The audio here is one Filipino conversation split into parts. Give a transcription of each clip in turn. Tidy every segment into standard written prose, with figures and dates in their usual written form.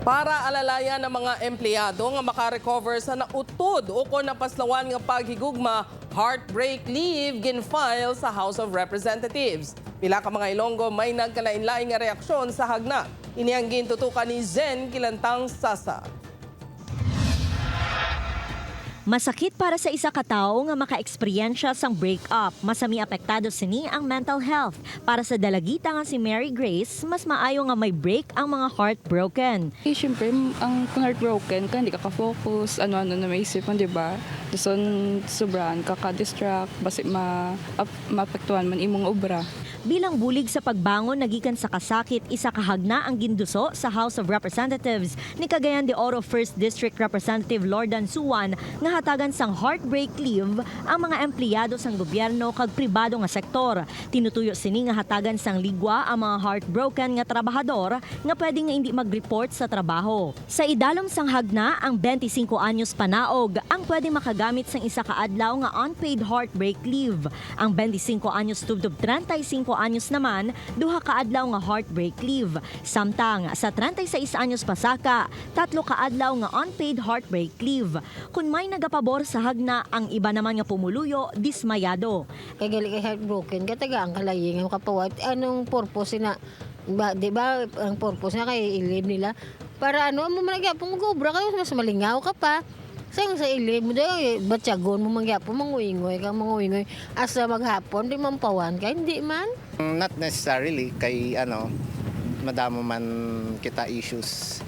Para alalayan ng mga empleyado nga makarecover sa nautod o kung napaslawan nga paghigugma, heartbreak leave gin-file sa House of Representatives. Pila ka mga Ilonggo may nagkalain-laing nga reaksyon sa hagna. Ini ang gintutukan ni Zen Kilantang Sasa. Masakit para sa isa ka tawo nga maka-eksperyensya sang breakup. Masami apektado sini ang mental health. Para sa dalagita nga si Mary Grace, mas maayo nga may break ang mga heartbroken. Siyempre, kung heartbroken ka, hindi ka ka-focus, ano-ano na may isipan, di ba? Doon, sobrang kaka-distract, basi maapektuhan man imong obra. Bilang bulig sa pagbangon nagikan sa kasakit, isa kahagna ang ginduso sa House of Representatives ni Cagayan de Oro 1st District Representative Lordan Suwan nga hatagan sang heartbreak leave ang mga empleyado sang gobyerno kag pribado nga sektor. Tinutuyo sini nga hatagan sang ligwa ang mga heartbroken nga trabahador nga pwede nga hindi mag-report sa trabaho. Sa idalom sang hagna, ang 25 anyos panaog ang pwede makagamit sang isa ka adlaw nga unpaid heartbreak leave. Ang 25 anyos tubtob 35 anyos naman, duha ka adlaw nga heartbreak leave. Samtang sa 36 anyos pasaka, 3 ka adlaw nga unpaid heartbreak leave. Kung may nagapabor sa hagna, ang iba naman nga pumuluyo, dismayado. Kaya gali kay heartbroken, kataga ang kalaying ang kapawat. Anong purpose na, di ba, ang purpose na kay ilib nila? Para ano, mo managapong mag-obra kayo, mas malingaw ka pa. Sayang sa ilib mo daw, batyagon mo mangyapon, manguingoy ka, manguingoy. Asa maghapon, di mampawan ka, hindi man. Not necessarily kay madamo man kita issues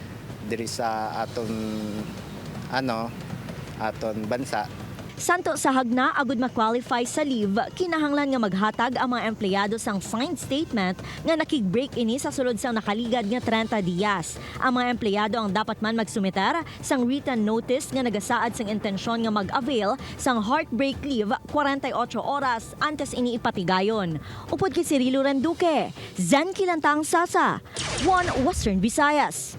diri sa aton bansa. Santo sa hagna, agud ma-qualify sa leave, kinahanglan nga maghatag ang mga empleyado sang signed statement nga nakig-break ini sa sulod sang nakaligad nga 30 diyas. Ang mga empleyado ang dapat man magsumiter sang written notice nga nagasaad sang intensyon nga mag-avail sang heartbreak leave 48 oras antes ini ipatigayon. Upod kay Cirilo Renduque, Zen Kilantang Sasa, One Western Visayas.